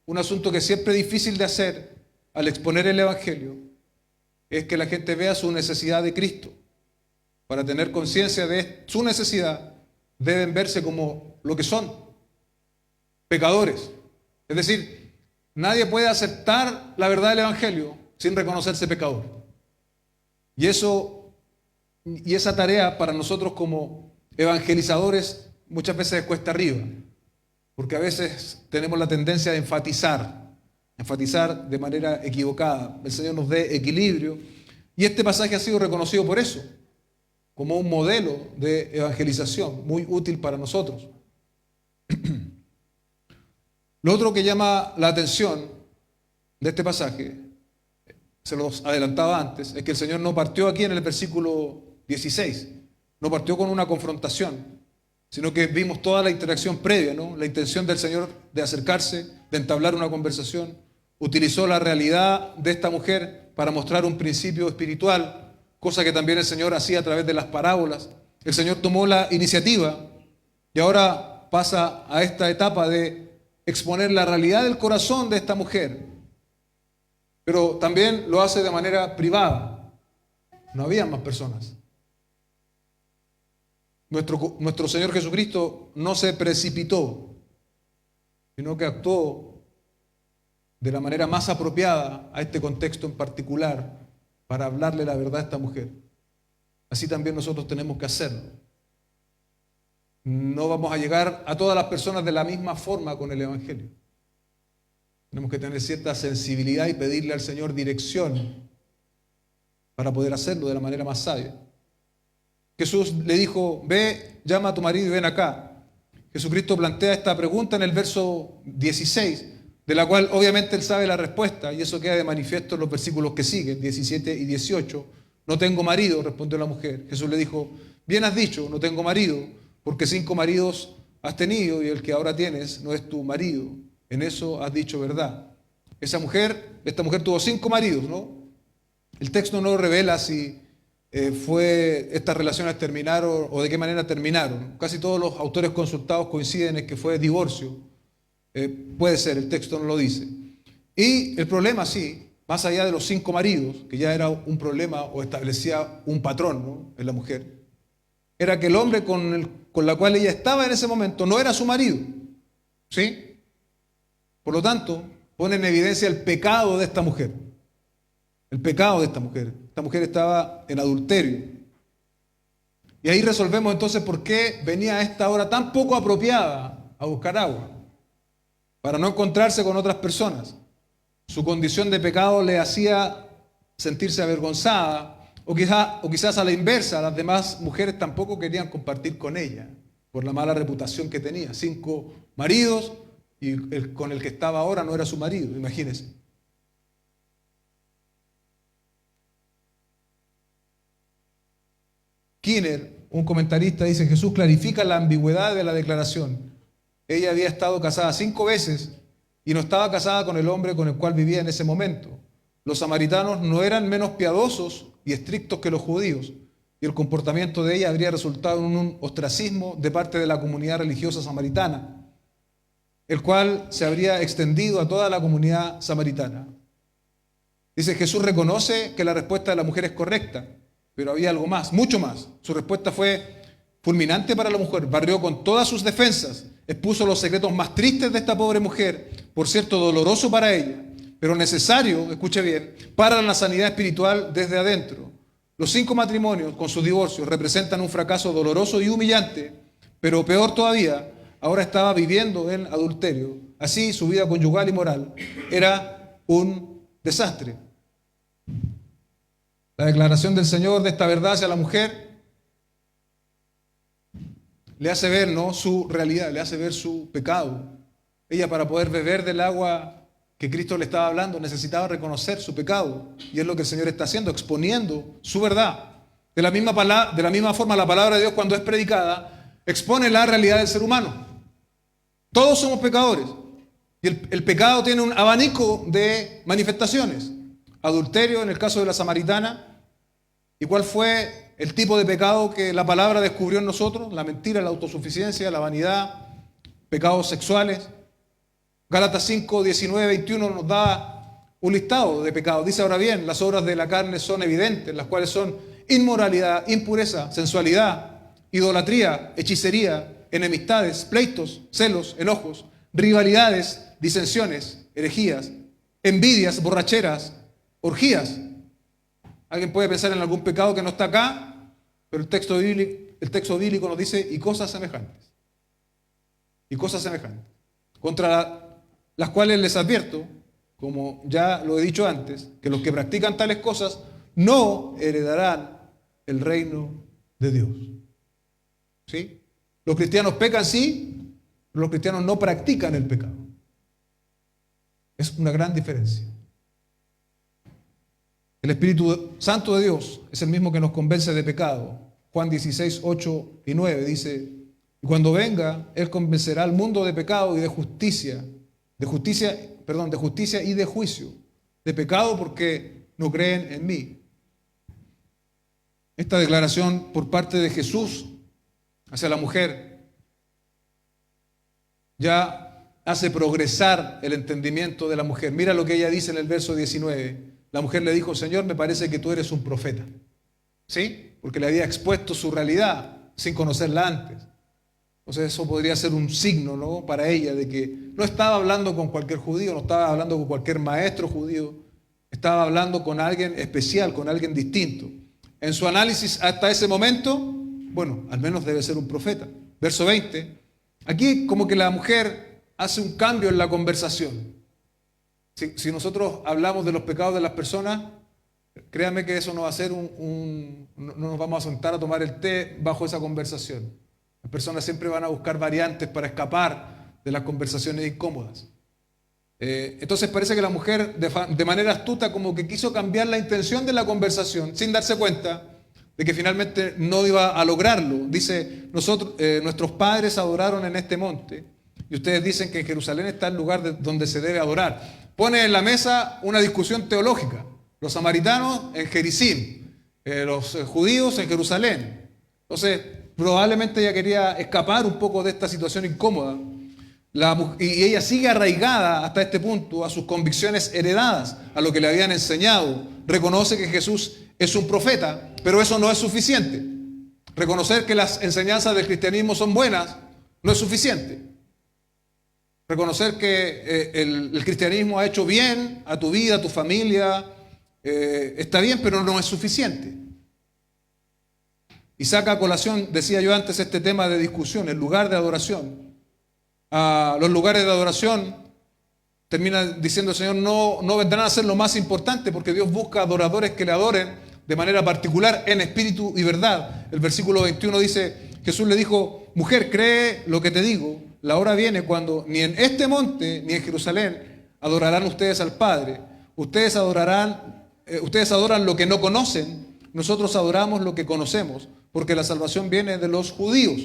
Un asunto que siempre es difícil de hacer al exponer el Evangelio es que la gente vea su necesidad de Cristo. Para tener conciencia de su necesidad, deben verse como lo que son: pecadores. Es decir, nadie puede aceptar la verdad del Evangelio sin reconocerse pecador. Y esa tarea para nosotros como evangelizadores muchas veces es cuesta arriba, porque a veces tenemos la tendencia de enfatizar de manera equivocada. El Señor nos dé equilibrio, y este pasaje ha sido reconocido por eso, como un modelo de evangelización muy útil para nosotros. Lo otro que llama la atención de este pasaje, se los adelantaba antes, es que el Señor no partió aquí en el versículo 16, no partió con una confrontación, sino que vimos toda la interacción previa, ¿no? La intención del Señor de acercarse, de entablar una conversación. Utilizó la realidad de esta mujer para mostrar un principio espiritual, cosa que también el Señor hacía a través de las parábolas. El Señor tomó la iniciativa y ahora pasa a esta etapa de exponer la realidad del corazón de esta mujer, pero también lo hace de manera privada. No había más personas. Nuestro Señor Jesucristo no se precipitó, sino que actuó de la manera más apropiada a este contexto en particular para hablarle la verdad a esta mujer. Así también nosotros tenemos que hacerlo. No vamos a llegar a todas las personas de la misma forma con el Evangelio. Tenemos que tener cierta sensibilidad y pedirle al Señor dirección para poder hacerlo de la manera más sabia. Jesús le dijo: ve, llama a tu marido y ven acá. Jesucristo plantea esta pregunta en el verso 16, de la cual obviamente él sabe la respuesta, y eso queda de manifiesto en los versículos que siguen, 17 y 18. No tengo marido, respondió la mujer. Jesús le dijo: bien has dicho, no tengo marido, porque 5 maridos has tenido y el que ahora tienes no es tu marido. En eso has dicho verdad. Esta mujer tuvo 5 maridos, ¿no? El texto no revela si estas relaciones terminaron o de qué manera terminaron. Casi todos los autores consultados coinciden en que fue divorcio. Puede ser, el texto no lo dice. Y el problema, sí, más allá de los 5 maridos, que ya era un problema o establecía un patrón, ¿no?, en la mujer, era que el hombre con la cual ella estaba en ese momento no era su marido, ¿sí? Por lo tanto, pone en evidencia el pecado de esta mujer. El pecado de esta mujer. Esta mujer estaba en adulterio. Y ahí resolvemos entonces por qué venía a esta hora tan poco apropiada a buscar agua, para no encontrarse con otras personas. Su condición de pecado le hacía sentirse avergonzada, o quizás a la inversa, las demás mujeres tampoco querían compartir con ella por la mala reputación que tenía. 5 maridos y con el que estaba ahora no era su marido, imagínense. Kinner, un comentarista, dice: Jesús clarifica la ambigüedad de la declaración. Ella había estado casada 5 veces y no estaba casada con el hombre con el cual vivía en ese momento. Los samaritanos no eran menos piadosos y estrictos que los judíos, y el comportamiento de ella habría resultado en un ostracismo de parte de la comunidad religiosa samaritana, el cual se habría extendido a toda la comunidad samaritana. Dice: Jesús reconoce que la respuesta de la mujer es correcta, pero había algo más, mucho más. Su respuesta fue fulminante para la mujer, barrió con todas sus defensas, expuso los secretos más tristes de esta pobre mujer, por cierto doloroso para ella, pero necesario, escuche bien, para la sanidad espiritual desde adentro. Los 5 matrimonios con sus divorcios representan un fracaso doloroso y humillante, pero peor todavía, ahora estaba viviendo en adulterio. Así su vida conyugal y moral era un desastre. La declaración del Señor de esta verdad hacia la mujer le hace ver, ¿no?, su realidad, le hace ver su pecado. Ella, para poder beber del agua que Cristo le estaba hablando, necesitaba reconocer su pecado. Y es lo que el Señor está haciendo, exponiendo su verdad. De la misma forma, la palabra de Dios, cuando es predicada, expone la realidad del ser humano. Todos somos pecadores. Y el pecado tiene un abanico de manifestaciones. Adulterio, en el caso de la samaritana. ¿Y cuál fue el tipo de pecado que la palabra descubrió en nosotros? La mentira, la autosuficiencia, la vanidad, pecados sexuales. Gálatas 5, 19, 21 nos da un listado de pecados. Dice: ahora bien, las obras de la carne son evidentes, las cuales son inmoralidad, impureza, sensualidad, idolatría, hechicería, enemistades, pleitos, celos, enojos, rivalidades, disensiones, herejías, envidias, borracheras, orgías. Alguien puede pensar en algún pecado que no está acá, pero el texto bíblico nos dice: y cosas semejantes. Y cosas semejantes. Contra las cuales les advierto, como ya lo he dicho antes, que los que practican tales cosas no heredarán el reino de Dios. ¿Sí? Los cristianos pecan, sí, pero los cristianos no practican el pecado. Es una gran diferencia. El Espíritu Santo de Dios es el mismo que nos convence de pecado. Juan 16, 8 y 9 dice: y cuando venga, Él convencerá al mundo de pecado y de justicia y de juicio. De pecado porque no creen en mí. Esta declaración por parte de Jesús hacia la mujer ya hace progresar el entendimiento de la mujer. Mira lo que ella dice en el verso 19. La mujer le dijo: Señor, me parece que tú eres un profeta. ¿Sí? Porque le había expuesto su realidad sin conocerla antes. Entonces eso podría ser un signo, ¿no?, para ella de que no estaba hablando con cualquier judío, no estaba hablando con cualquier maestro judío, estaba hablando con alguien especial, con alguien distinto. En su análisis hasta ese momento, bueno, al menos debe ser un profeta. Verso 20. Aquí como que la mujer hace un cambio en la conversación. Si nosotros hablamos de los pecados de las personas, créanme que eso no va a ser no nos vamos a sentar a tomar el té bajo esa conversación. Las personas siempre van a buscar variantes para escapar de las conversaciones incómodas. Entonces parece que la mujer de manera astuta como que quiso cambiar la intención de la conversación sin darse cuenta de que finalmente no iba a lograrlo. Dice: nuestros padres adoraron en este monte y ustedes dicen que en Jerusalén está el lugar donde se debe adorar. Pone en la mesa una discusión teológica. Los samaritanos en Gerizim, los judíos en Jerusalén. Entonces probablemente ella quería escapar un poco de esta situación incómoda. Y ella sigue arraigada hasta este punto a sus convicciones heredadas, a lo que le habían enseñado. Reconoce que Jesús es un profeta, pero eso no es suficiente. Reconocer que las enseñanzas del cristianismo son buenas no es suficiente. Reconocer que el cristianismo ha hecho bien a tu vida, a tu familia, está bien, pero no es suficiente. Y saca a colación, decía yo antes, este tema de discusión, el lugar de adoración. Los lugares de adoración, termina diciendo el Señor, no vendrán a ser lo más importante, porque Dios busca adoradores que le adoren de manera particular en espíritu y verdad. El versículo 21 dice: Jesús le dijo: mujer, cree lo que te digo, la hora viene cuando ni en este monte ni en Jerusalén adorarán ustedes al Padre. Ustedes adoran lo que no conocen, nosotros adoramos lo que conocemos, porque la salvación viene de los judíos.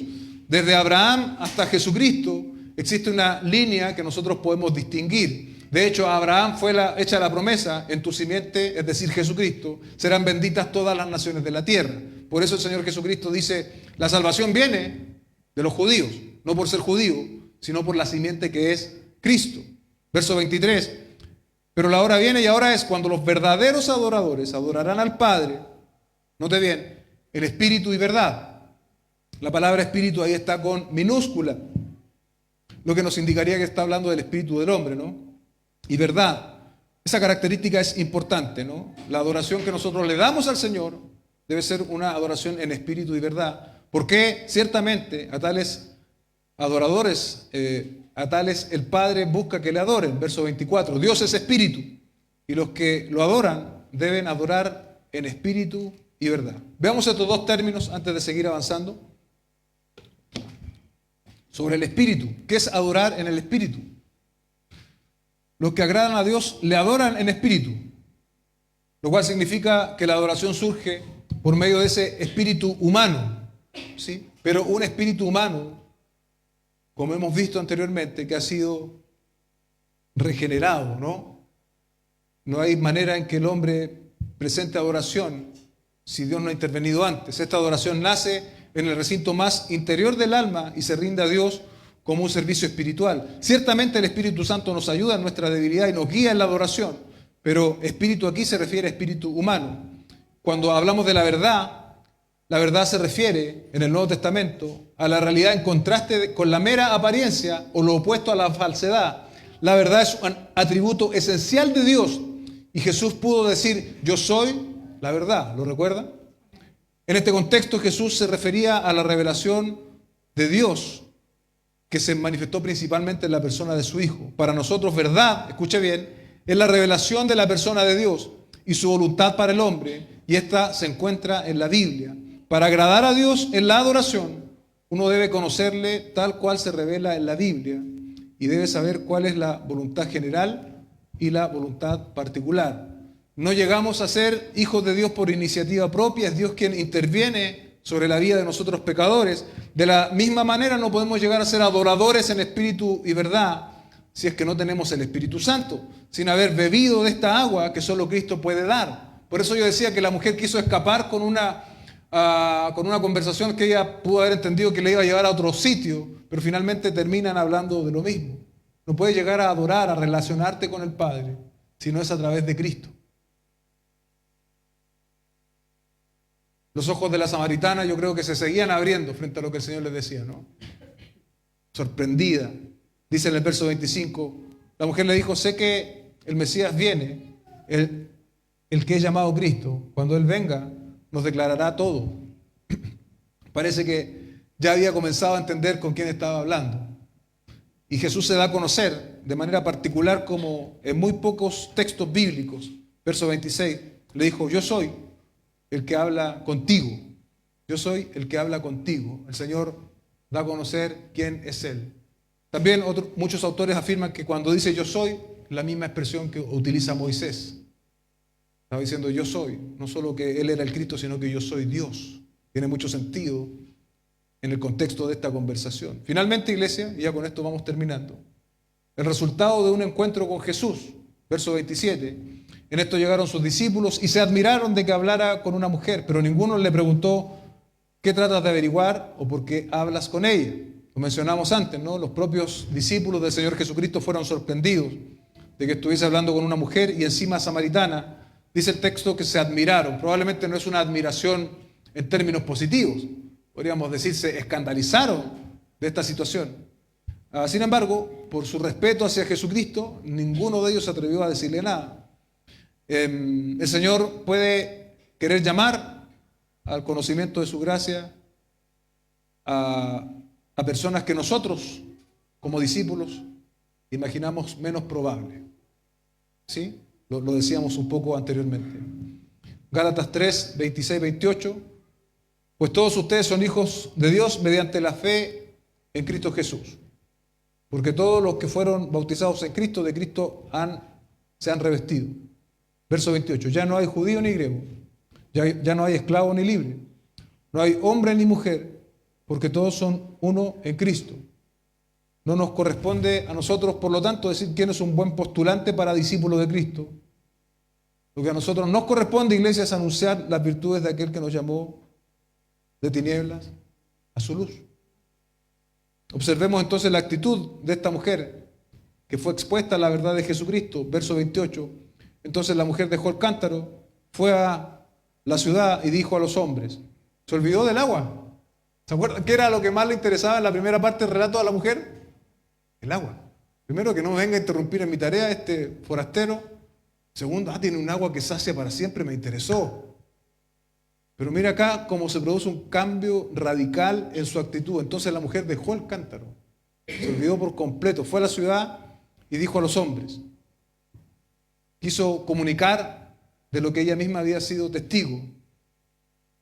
Desde Abraham hasta Jesucristo existe una línea que nosotros podemos distinguir. De hecho, a Abraham fue hecha la promesa: en tu simiente, es decir, Jesucristo, serán benditas todas las naciones de la tierra. Por eso el Señor Jesucristo dice: la salvación viene de los judíos, no por ser judío, sino por la simiente que es Cristo. Verso 23. Pero la hora viene y ahora es cuando los verdaderos adoradores adorarán al Padre, note bien, el espíritu y verdad. La palabra espíritu ahí está con minúscula, lo que nos indicaría que está hablando del espíritu del hombre, ¿no? Y verdad. Esa característica es importante, ¿no? La adoración que nosotros le damos al Señor debe ser una adoración en espíritu y verdad, porque ciertamente a tales adoradores, a tales el Padre busca que le adoren. Verso 24, Dios es espíritu, y los que lo adoran deben adorar en espíritu y verdad. Veamos estos dos términos antes de seguir avanzando. Sobre el espíritu. ¿Qué es adorar en el espíritu? Los que agradan a Dios le adoran en espíritu, lo cual significa que la adoración surge por medio de ese espíritu humano, ¿sí? Pero un espíritu humano, como hemos visto anteriormente, que ha sido regenerado, ¿no? No hay manera en que el hombre presente adoración si Dios no ha intervenido antes. Esta adoración nace en el recinto más interior del alma y se rinde a Dios como un servicio espiritual. Ciertamente el Espíritu Santo nos ayuda en nuestra debilidad y nos guía en la adoración, pero espíritu aquí se refiere a espíritu humano. Cuando hablamos de la verdad se refiere en el Nuevo Testamento a la realidad en contraste con la mera apariencia o lo opuesto a la falsedad. La verdad es un atributo esencial de Dios y Jesús pudo decir, yo soy la verdad, ¿lo recuerdan? En este contexto Jesús se refería a la revelación de Dios que se manifestó principalmente en la persona de su Hijo. Para nosotros, verdad, escuche bien, es la revelación de la persona de Dios y su voluntad para el hombre, y esta se encuentra en la Biblia. Para agradar a Dios en la adoración, uno debe conocerle tal cual se revela en la Biblia y debe saber cuál es la voluntad general y la voluntad particular. No llegamos a ser hijos de Dios por iniciativa propia, es Dios quien interviene sobre la vida de nosotros pecadores. De la misma manera no podemos llegar a ser adoradores en espíritu y verdad si es que no tenemos el Espíritu Santo, sin haber bebido de esta agua que solo Cristo puede dar. Por eso yo decía que la mujer quiso escapar con una conversación que ella pudo haber entendido que le iba a llevar a otro sitio, pero finalmente terminan hablando de lo mismo. No puedes llegar a adorar, a relacionarte con el Padre, si no es a través de Cristo. Los ojos de la samaritana yo creo que se seguían abriendo frente a lo que el Señor les decía, ¿no? Sorprendida. Dice en el verso 25, la mujer le dijo, sé que el Mesías viene, el que es llamado Cristo. Cuando Él venga, nos declarará todo. Parece que ya había comenzado a entender con quién estaba hablando. Y Jesús se da a conocer de manera particular como en muy pocos textos bíblicos. Verso 26, le dijo, yo soy el que habla contigo. Yo soy el que habla contigo. El Señor da a conocer quién es Él. También muchos autores afirman que cuando dice yo soy, la misma expresión que utiliza Moisés. Estaba diciendo yo soy, no solo que Él era el Cristo, sino que yo soy Dios. Tiene mucho sentido en el contexto de esta conversación. Finalmente, iglesia, y ya con esto vamos terminando, el resultado de un encuentro con Jesús, verso 27, en esto llegaron sus discípulos y se admiraron de que hablara con una mujer, pero ninguno le preguntó, ¿qué tratas de averiguar o por qué hablas con ella? Lo mencionamos antes, ¿no? Los propios discípulos del Señor Jesucristo fueron sorprendidos de que estuviese hablando con una mujer y encima samaritana. Dice el texto que se admiraron. Probablemente no es una admiración en términos positivos. Podríamos decir, se escandalizaron de esta situación. Sin embargo, por su respeto hacia Jesucristo, ninguno de ellos se atrevió a decirle nada. El Señor puede querer llamar al conocimiento de su gracia a personas que nosotros, como discípulos, imaginamos menos probable. ¿Sí? Lo decíamos un poco anteriormente. Gálatas 3, 26, 28. Pues todos ustedes son hijos de Dios mediante la fe en Cristo Jesús. Porque todos los que fueron bautizados en Cristo, de Cristo se han revestido. Verso 28. Ya no hay judío ni griego. Ya no hay esclavo ni libre. No hay hombre ni mujer, porque todos son uno en Cristo. No nos corresponde a nosotros, por lo tanto, decir quién es un buen postulante para discípulo de Cristo. Lo que a nosotros nos corresponde, iglesia, es anunciar las virtudes de aquel que nos llamó de tinieblas a su luz. Observemos entonces la actitud de esta mujer que fue expuesta a la verdad de Jesucristo. Verso 28. Entonces la mujer dejó el cántaro, fue a la ciudad y dijo a los hombres, se olvidó del agua. ¿Se acuerdan qué era lo que más le interesaba en la primera parte del relato a la mujer? El agua. Primero, que no me venga a interrumpir en mi tarea este forastero. Segundo, tiene un agua que sacia para siempre, me interesó. Pero mira acá cómo se produce un cambio radical en su actitud. Entonces la mujer dejó el cántaro, se olvidó por completo, fue a la ciudad y dijo a los hombres. quiso comunicar de lo que ella misma había sido testigo.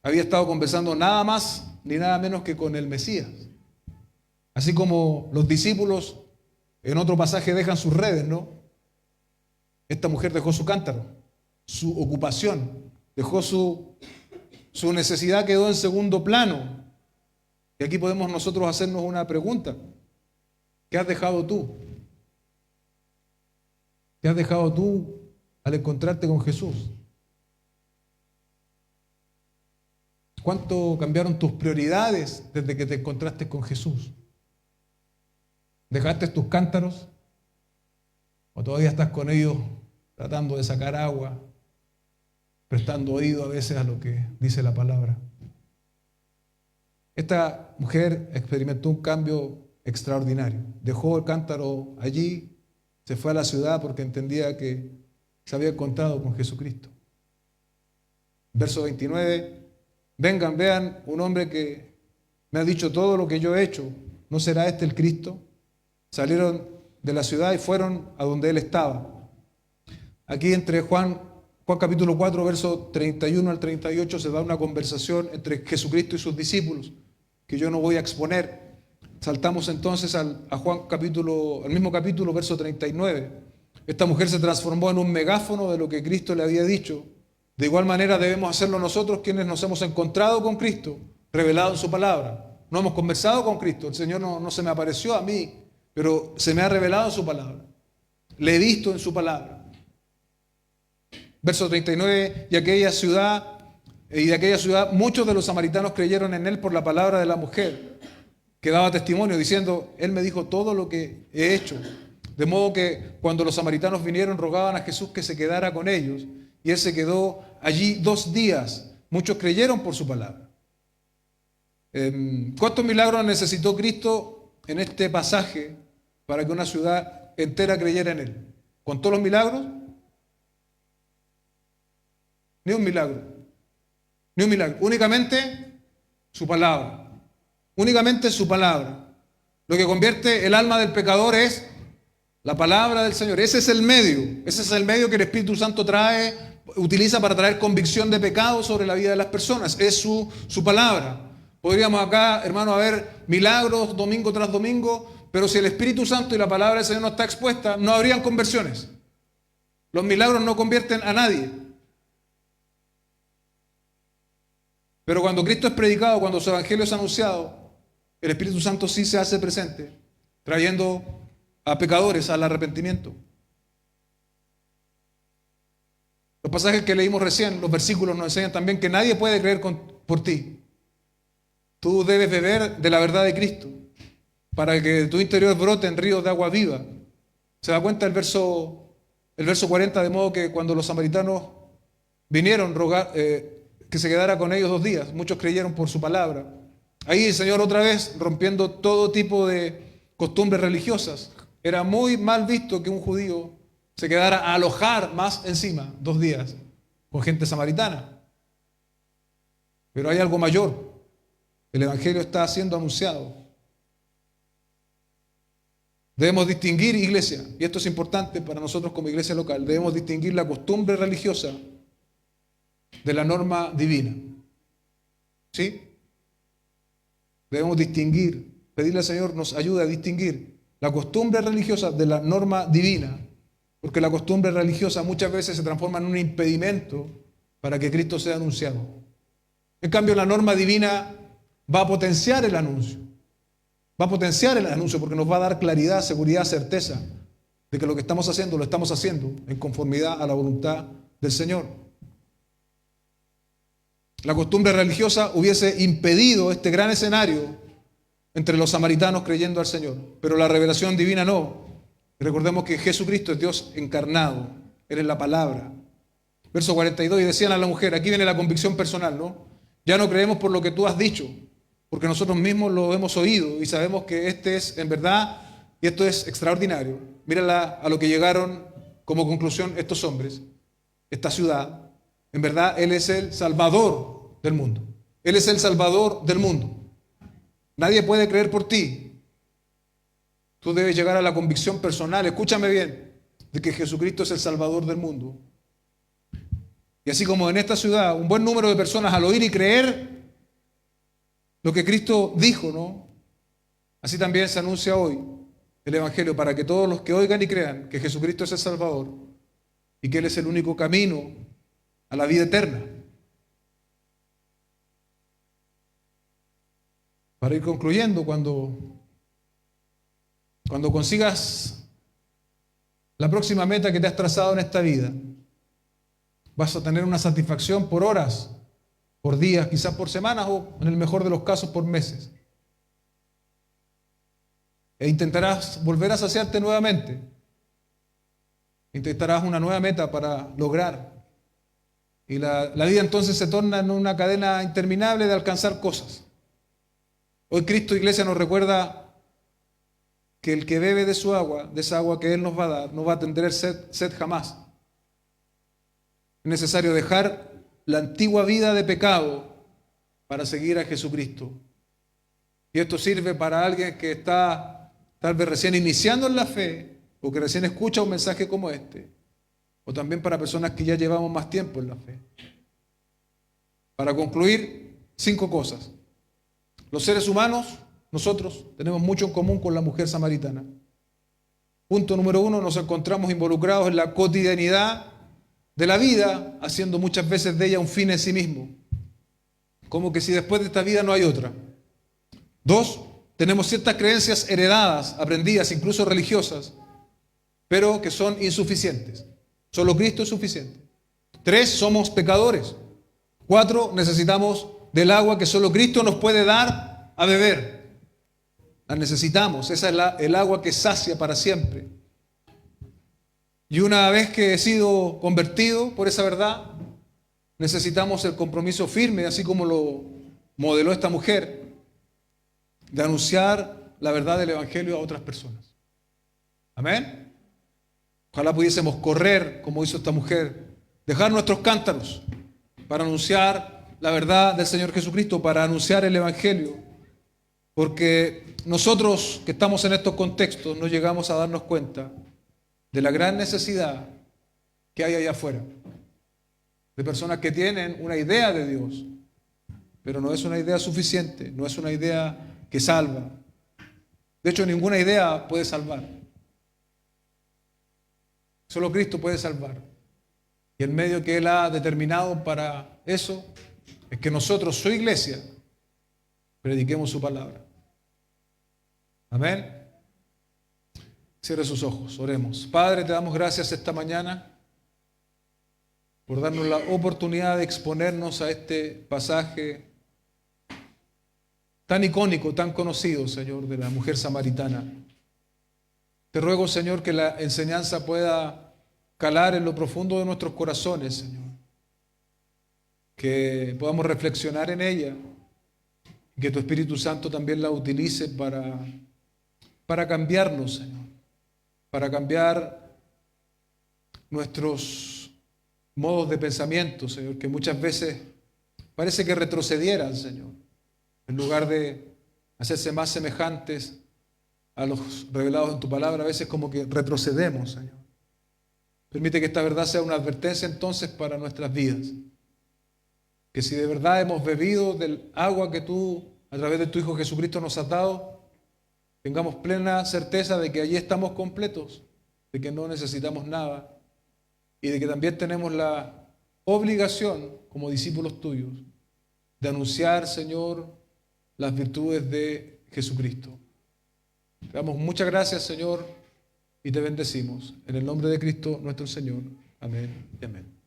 Había estado conversando nada más ni nada menos que con el Mesías. Así como los discípulos en otro pasaje dejan sus redes, ¿no? Esta mujer dejó su cántaro, su ocupación, dejó su necesidad, quedó en segundo plano. Y aquí podemos nosotros hacernos una pregunta. ¿Qué has dejado tú? ¿Qué has dejado tú al encontrarte con Jesús? ¿Cuánto cambiaron tus prioridades desde que te encontraste con Jesús? ¿Dejaste tus cántaros? ¿O todavía estás con ellos tratando de sacar agua, prestando oído a veces a lo que dice la palabra? Esta mujer experimentó un cambio extraordinario. Dejó el cántaro allí, se fue a la ciudad porque entendía que se había encontrado con Jesucristo. Verso 29, vengan, vean un hombre que me ha dicho todo lo que yo he hecho. ¿No será este el Cristo? Salieron de la ciudad y fueron a donde él estaba. Aquí entre Juan capítulo 4, verso 31 al 38 se da una conversación entre Jesucristo y sus discípulos que yo no voy a exponer. Saltamos entonces al mismo capítulo, verso 39. Esta mujer se transformó en un megáfono de lo que Cristo le había dicho. De igual manera debemos hacerlo nosotros quienes nos hemos encontrado con Cristo, revelado en su palabra. No hemos conversado con Cristo, el Señor no se me apareció a mí, pero se me ha revelado en su palabra. Le he visto en su palabra. Verso 39, y de aquella ciudad muchos de los samaritanos creyeron en él por la palabra de la mujer, que daba testimonio diciendo, él me dijo todo lo que he hecho. De modo que cuando los samaritanos vinieron rogaban a Jesús que se quedara con ellos, y él se quedó allí 2 días. Muchos creyeron por su palabra. ¿Cuántos milagros necesitó Cristo en este pasaje para que una ciudad entera creyera en él? ¿Contó los milagros? Ni un milagro. Ni un milagro. Únicamente su palabra. Únicamente su palabra. Lo que convierte el alma del pecador es la palabra del Señor. Ese es el medio. Ese es el medio que el Espíritu Santo utiliza para traer convicción de pecado sobre la vida de las personas. Es su palabra. Podríamos acá, hermano, haber milagros domingo tras domingo, pero si el Espíritu Santo y la palabra del Señor no está expuesta, no habrían conversiones. Los milagros no convierten a nadie. Pero cuando Cristo es predicado, cuando su evangelio es anunciado, el Espíritu Santo sí se hace presente, trayendo a pecadores al arrepentimiento. Los pasajes que leímos recién, los versículos nos enseñan también que nadie puede creer por ti. Tú debes beber de la verdad de Cristo para que de tu interior broten ríos de agua viva. ¿Se da cuenta el verso 40? De modo que cuando los samaritanos vinieron rogar que se quedara con ellos 2 días, muchos creyeron por su palabra. Ahí el Señor otra vez rompiendo todo tipo de costumbres religiosas. Era muy mal visto que un judío se quedara a alojar más encima 2 días con gente samaritana. Pero hay algo mayor. El evangelio está siendo anunciado. Debemos distinguir, iglesia, y esto es importante para nosotros como iglesia local, debemos distinguir la costumbre religiosa de la norma divina. ¿Sí? Debemos distinguir, pedirle al Señor nos ayude a distinguir la costumbre religiosa de la norma divina, porque la costumbre religiosa muchas veces se transforma en un impedimento para que Cristo sea anunciado. En cambio, la norma divina va a potenciar el anuncio. Va a potenciar el anuncio porque nos va a dar claridad, seguridad, certeza de que lo que estamos haciendo lo estamos haciendo en conformidad a la voluntad del Señor. La costumbre religiosa hubiese impedido este gran escenario entre los samaritanos creyendo al Señor, pero la revelación divina no. Recordemos que Jesucristo es Dios encarnado, Él es la palabra. Verso 42, y decían a la mujer, aquí viene la convicción personal, ¿no? Ya no creemos por lo que tú has dicho, porque nosotros mismos lo hemos oído y sabemos que este es en verdad, y esto es extraordinario. Mírala a lo que llegaron como conclusión estos hombres, esta ciudad. En verdad, Él es el Salvador del mundo. Él es el Salvador del mundo. Nadie puede creer por ti. Tú debes llegar a la convicción personal. Escúchame bien. de que Jesucristo es el Salvador del mundo. Y así como en esta ciudad, un buen número de personas al oír y creer lo que Cristo dijo, ¿no? Así también se anuncia hoy el Evangelio para que todos los que oigan y crean que Jesucristo es el Salvador y que Él es el único camino a la vida eterna. Para ir concluyendo, cuando consigas la próxima meta que te has trazado en esta vida, vas a tener una satisfacción por horas, por días, quizás por semanas o en el mejor de los casos por meses. E intentarás volver a saciarte nuevamente. Intentarás una nueva meta para lograr. Y la vida entonces se torna en una cadena interminable de alcanzar cosas. Hoy Cristo, iglesia, nos recuerda que el que bebe de su agua, de esa agua que Él nos va a dar, no va a tener sed jamás. Es necesario dejar la antigua vida de pecado para seguir a Jesucristo. Y esto sirve para alguien que está tal vez recién iniciando en la fe, o que recién escucha un mensaje como este, o también para personas que ya llevamos más tiempo en la fe. Para concluir, 5 cosas. Los seres humanos, nosotros, tenemos mucho en común con la mujer samaritana. Punto número 1, nos encontramos involucrados en la cotidianidad de la vida, haciendo muchas veces de ella un fin en sí mismo. Como que si después de esta vida no hay otra. 2, tenemos ciertas creencias heredadas, aprendidas, incluso religiosas, pero que son insuficientes. Solo Cristo es suficiente. 3, somos pecadores. 4, necesitamos del agua que solo Cristo nos puede dar a beber. La necesitamos, esa es el agua que sacia para siempre. Y una vez que he sido convertido por esa verdad, necesitamos el compromiso firme, así como lo modeló esta mujer, de anunciar la verdad del Evangelio a otras personas. Amén. Ojalá pudiésemos correr como hizo esta mujer, dejar nuestros cántaros para anunciar la verdad del Señor Jesucristo, para anunciar el Evangelio, porque nosotros que estamos en estos contextos no llegamos a darnos cuenta de la gran necesidad que hay allá afuera, de personas que tienen una idea de Dios, pero no es una idea suficiente, no es una idea que salva. De hecho, ninguna idea puede salvar. Solo Cristo puede salvar. Y el medio que Él ha determinado para eso es que nosotros, su iglesia, prediquemos su palabra. Amén. Cierre sus ojos, oremos. Padre, te damos gracias esta mañana por darnos la oportunidad de exponernos a este pasaje tan icónico, tan conocido, Señor, de la mujer samaritana. Te ruego, Señor, que la enseñanza pueda calar en lo profundo de nuestros corazones, Señor. Que podamos reflexionar en ella y que tu Espíritu Santo también la utilice para cambiarnos, Señor. Para cambiar nuestros modos de pensamiento, Señor, que muchas veces parece que retrocedieran, Señor. En lugar de hacerse más semejantes a los revelados en tu palabra, a veces como que retrocedemos, Señor. Permite que esta verdad sea una advertencia entonces para nuestras vidas. Que si de verdad hemos bebido del agua que tú, a través de tu Hijo Jesucristo, nos has dado, tengamos plena certeza de que allí estamos completos, de que no necesitamos nada y de que también tenemos la obligación, como discípulos tuyos, de anunciar, Señor, las virtudes de Jesucristo. Te damos muchas gracias, Señor, y te bendecimos. En el nombre de Cristo, nuestro Señor. Amén y amén.